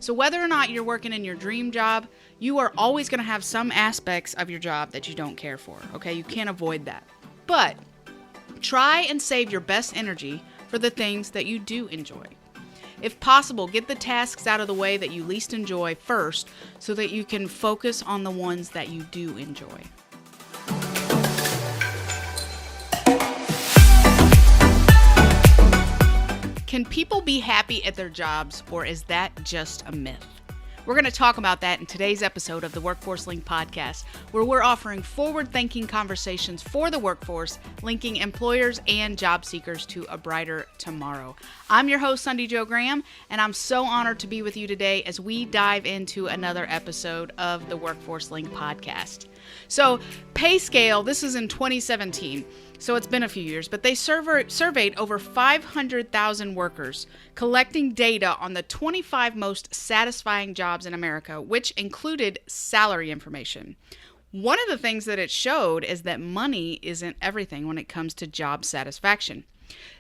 So whether or not you're working in your dream job, you are always going to have some aspects of your job that you don't care for, okay? You can't avoid that. But try and save your best energy for the things that you do enjoy. If possible, get the tasks out of the way that you least enjoy first so that you can focus on the ones that you do enjoy. Can people be happy at their jobs, or is that just a myth? We're going to talk about that in today's episode of the Workforce Link podcast, where we're offering forward-thinking conversations for the workforce, linking employers and job seekers to a brighter tomorrow. I'm your host, Sunday Jo Graham, and I'm so honored to be with you today as we dive into another episode of the Workforce Link podcast. So, pay scale, this is in 2017. So it's been a few years, but they surveyed over 500,000 workers, collecting data on the 25 most satisfying jobs in America, which included salary information. One of the things that it showed is that money isn't everything when it comes to job satisfaction.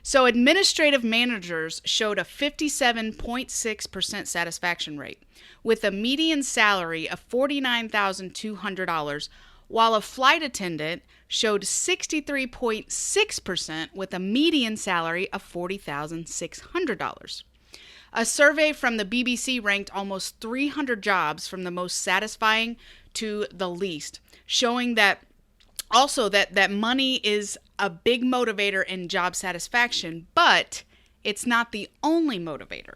So administrative managers showed a 57.6% satisfaction rate, with a median salary of $49,200, while a flight attendant showed 63.6% with a median salary of $40,600. A survey from the BBC ranked almost 300 jobs from the most satisfying to the least, showing that also that money is a big motivator in job satisfaction, but it's not the only motivator.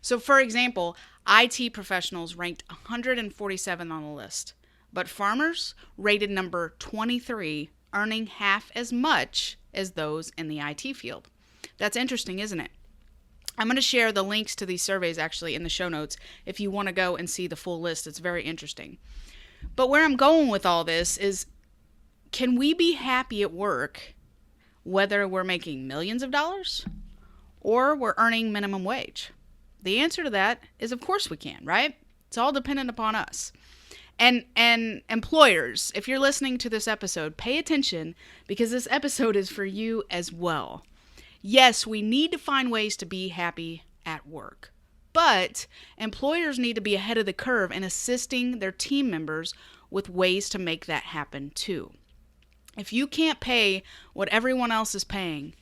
So for example, IT professionals ranked 147 on the list. But farmers rated number 23, earning half as much as those in the IT field. That's interesting, isn't it? I'm going to share the links to these surveys actually in the show notes if you want to go and see the full list. It's very interesting. But where I'm going with all this is, can we be happy at work whether we're making millions of dollars or we're earning minimum wage? The answer to that is, of course we can, right? It's all dependent upon us. And employers, if you're listening to this episode, pay attention because this episode is for you as well. Yes, we need to find ways to be happy at work, but employers need to be ahead of the curve in assisting their team members with ways to make that happen too. If you can't pay what everyone else is paying,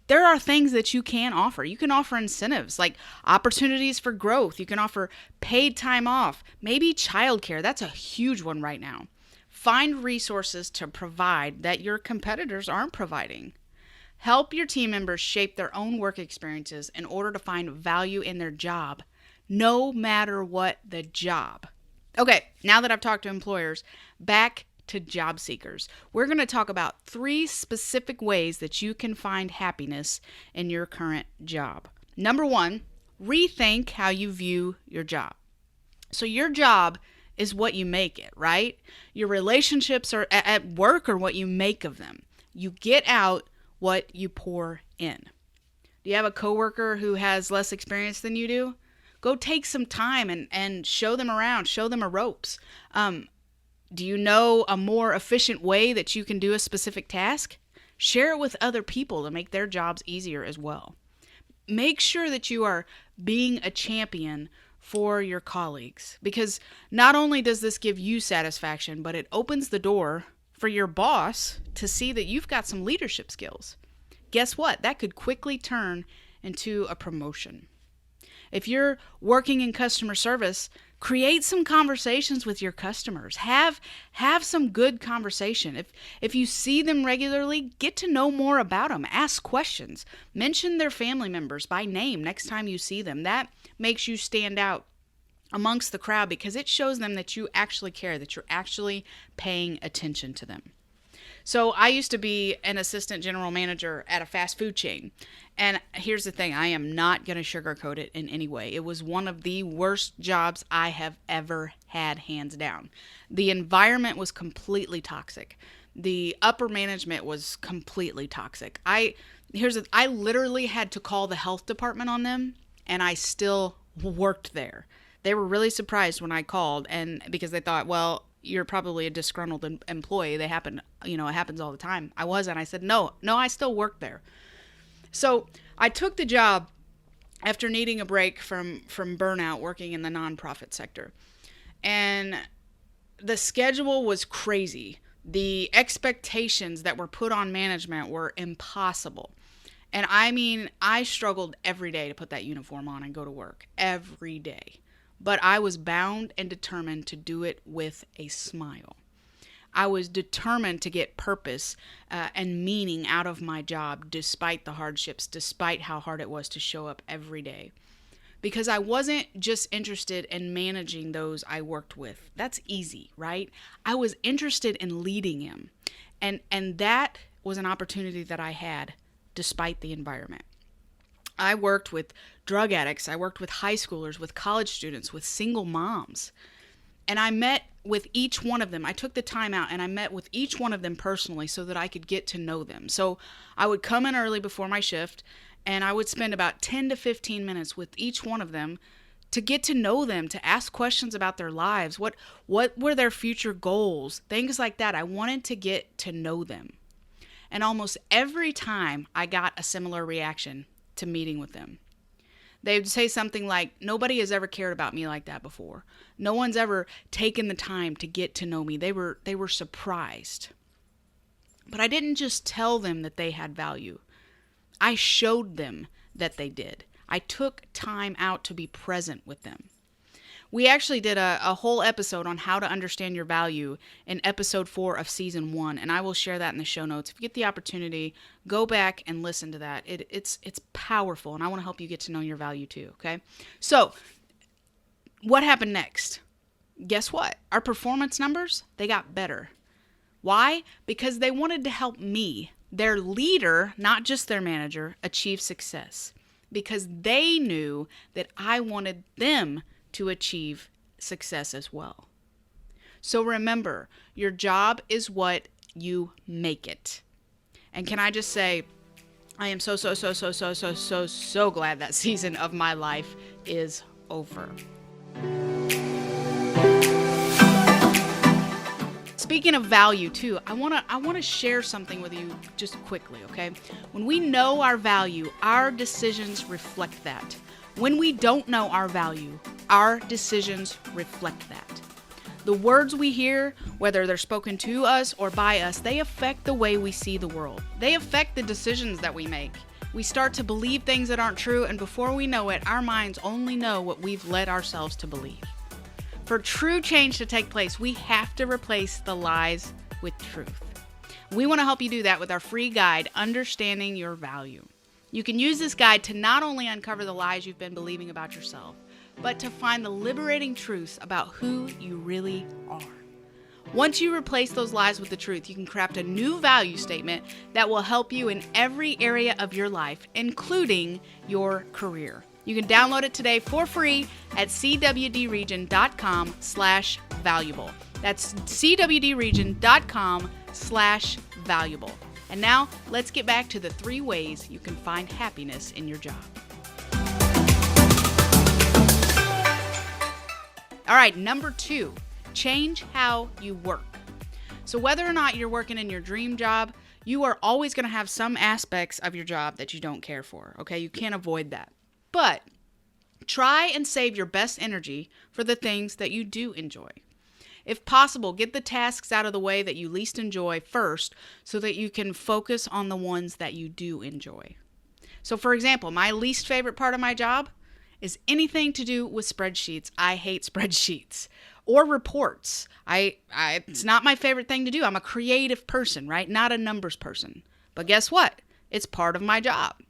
there are things that you can offer. You can offer incentives like opportunities for growth. You can offer paid time off, maybe childcare. That's a huge one right now. Find resources to provide that your competitors aren't providing. Help your team members shape their own work experiences in order to find value in their job, no matter what the job. Okay, now that I've talked to employers, back to job seekers. We're going to talk about 3 specific ways that you can find happiness in your current job. Number 1, rethink how you view your job. So your job is what you make it, right? Your relationships are at work are what you make of them. You get out what you pour in. Do you have a coworker who has less experience than you do? Go take some time and show them around, show them a ropes. Do you know a more efficient way that you can do a specific task? Share it with other people to make their jobs easier as well. Make sure that you are being a champion for your colleagues, because not only does this give you satisfaction, but it opens the door for your boss to see that you've got some leadership skills. Guess what? That could quickly turn into a promotion. If you're working in customer service, create some conversations with your customers. Have some good conversation. If you see them regularly, get to know more about them. Ask questions. Mention their family members by name next time you see them. That makes you stand out amongst the crowd because it shows them that you actually care, that you're actually paying attention to them. So I used to be an assistant general manager at a fast food chain. And here's the thing, I am not going to sugarcoat it in any way. It was one of the worst jobs I have ever had, hands down. The environment was completely toxic. The upper management was completely toxic. I literally had to call the health department on them, and I still worked there. They were really surprised when I called, and because they thought, well, you're probably a disgruntled employee. It happens all the time. I wasn't. I said, no, I still work there. So I took the job after needing a break from burnout working in the nonprofit sector. And the schedule was crazy. The expectations that were put on management were impossible. And I mean, I struggled every day to put that uniform on and go to work every day. But I was bound and determined to do it with a smile. I was determined to get purpose and meaning out of my job despite the hardships, despite how hard it was to show up every day. Because I wasn't just interested in managing those I worked with. That's easy, right? I was interested in leading them. And that was an opportunity that I had despite the environment. I worked with drug addicts. I worked with high schoolers, with college students, with single moms. And I met with each one of them. I took the time out and I met with each one of them personally so that I could get to know them. So I would come in early before my shift and I would spend about 10 to 15 minutes with each one of them to get to know them, to ask questions about their lives. What were their future goals? Things like that. I wanted to get to know them. And almost every time I got a similar reaction to meeting with them. They would say something like, nobody has ever cared about me like that before. No one's ever taken the time to get to know me. They were surprised. But I didn't just tell them that they had value. I showed them that they did. I took time out to be present with them. We actually did a whole episode on how to understand your value in episode 4 of season 1, and I will share that in the show notes. If you get the opportunity, go back and listen to that. It's powerful, and I want to help you get to know your value too, okay? So, what happened next? Guess what? Our performance numbers, they got better. Why? Because they wanted to help me, their leader, not just their manager, achieve success. Because they knew that I wanted them to achieve success as well. So remember, your job is what you make it. And can I just say, I am so glad that season of my life is over. Speaking of value too, I want to share something with you just quickly, okay? When we know our value, our decisions reflect that. When we don't know our value, our decisions reflect that. The words we hear, whether they're spoken to us or by us, they affect the way we see the world. They affect the decisions that we make. We start to believe things that aren't true, and before we know it, our minds only know what we've led ourselves to believe. For true change to take place, we have to replace the lies with truth. We want to help you do that with our free guide, Understanding Your Value. You can use this guide to not only uncover the lies you've been believing about yourself, but to find the liberating truths about who you really are. Once you replace those lies with the truth, you can craft a new value statement that will help you in every area of your life, including your career. You can download it today for free at cwdregion.com/valuable. That's cwdregion.com/valuable. And now, let's get back to the 3 ways you can find happiness in your job. All right, number 2, change how you work. So whether or not you're working in your dream job, you are always going to have some aspects of your job that you don't care for, okay? You can't avoid that. But try and save your best energy for the things that you do enjoy. If possible, get the tasks out of the way that you least enjoy first so that you can focus on the ones that you do enjoy. So for example, my least favorite part of my job is anything to do with spreadsheets. I hate spreadsheets. Or reports. It's not my favorite thing to do. I'm a creative person, right? Not a numbers person. But guess what? It's part of my job.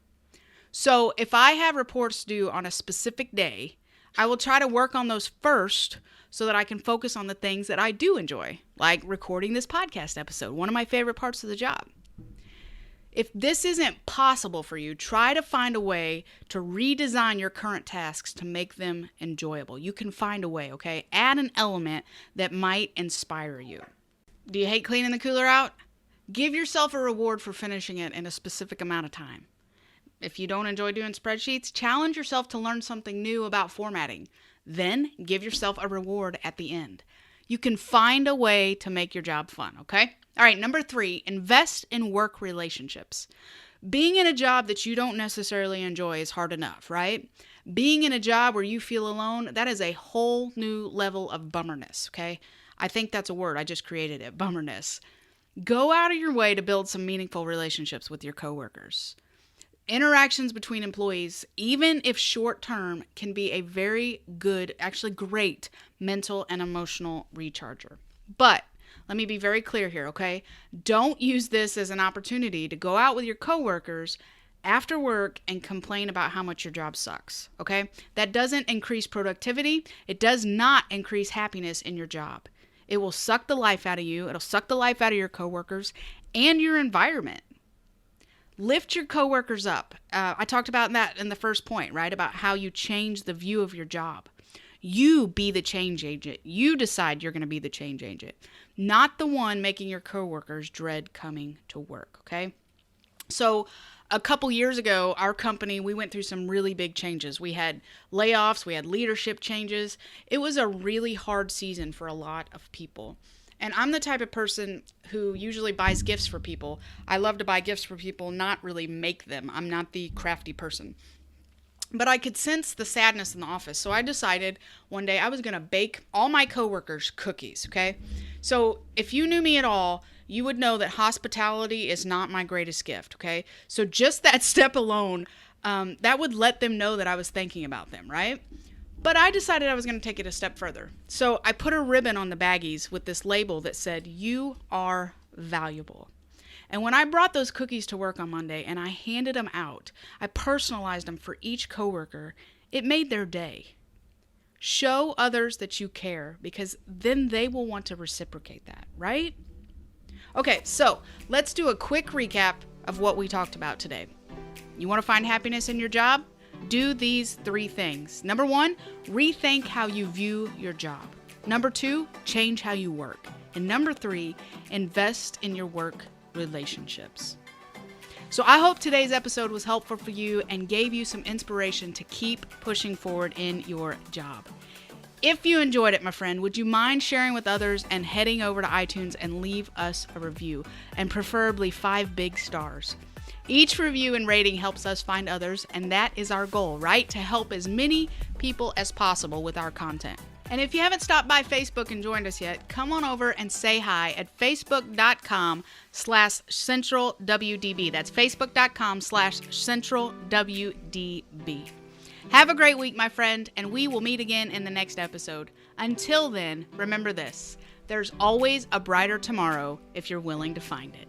So if I have reports due on a specific day, I will try to work on those first so that I can focus on the things that I do enjoy, like recording this podcast episode, one of my favorite parts of the job. If this isn't possible for you, try to find a way to redesign your current tasks to make them enjoyable. You can find a way, okay? Add an element that might inspire you. Do you hate cleaning the cooler out? Give yourself a reward for finishing it in a specific amount of time. If you don't enjoy doing spreadsheets, challenge yourself to learn something new about formatting. Then give yourself a reward at the end. You can find a way to make your job fun, okay? All right, number 3, invest in work relationships. Being in a job that you don't necessarily enjoy is hard enough, right? Being in a job where you feel alone, that is a whole new level of bummerness, okay? I think that's a word. I just created it, bummerness. Go out of your way to build some meaningful relationships with your coworkers. Interactions between employees, even if short term, can be a very good, actually great mental and emotional recharger. But let me be very clear here, okay? Don't use this as an opportunity to go out with your coworkers after work and complain about how much your job sucks, okay? That doesn't increase productivity. It does not increase happiness in your job. It will suck the life out of you. It'll suck the life out of your coworkers and your environment. Lift your coworkers up. I talked about that in the first point, right? About how you change the view of your job. You be the change agent. You decide you're going to be the change agent, not the one making your coworkers dread coming to work, okay? So a couple years ago, our company, we went through some really big changes. We had layoffs, we had leadership changes. It was a really hard season for a lot of people. And I'm the type of person who usually buys gifts for people. I love to buy gifts for people, not really make them. I'm not the crafty person. But I could sense the sadness in the office. So I decided one day I was going to bake all my coworkers cookies, okay? So if you knew me at all, you would know that hospitality is not my greatest gift, okay? So just that step alone, that would let them know that I was thinking about them, right? But I decided I was going to take it a step further. So I put a ribbon on the baggies with this label that said, "You are valuable." And when I brought those cookies to work on Monday and I handed them out, I personalized them for each coworker. It made their day. Show others that you care, because then they will want to reciprocate that, right? Okay, so let's do a quick recap of what we talked about today. You want to find happiness in your job? Do these 3 things. Number 1, rethink how you view your job. Number 2, change how you work. And number 3, invest in your work relationships. So I hope today's episode was helpful for you and gave you some inspiration to keep pushing forward in your job. If you enjoyed it, my friend, would you mind sharing with others and heading over to iTunes and leave us a review, and preferably 5 big stars. Each review and rating helps us find others, and that is our goal, right? To help as many people as possible with our content. And if you haven't stopped by Facebook and joined us yet, come on over and say hi at facebook.com/centralwdb. That's facebook.com/centralwdb. Have a great week, my friend, and we will meet again in the next episode. Until then, remember this: there's always a brighter tomorrow if you're willing to find it.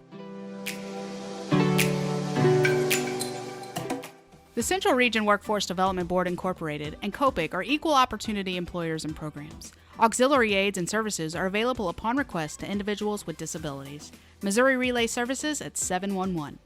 The Central Region Workforce Development Board Incorporated and COPIC are equal opportunity employers and programs. Auxiliary aids and services are available upon request to individuals with disabilities. Missouri Relay Services at 711.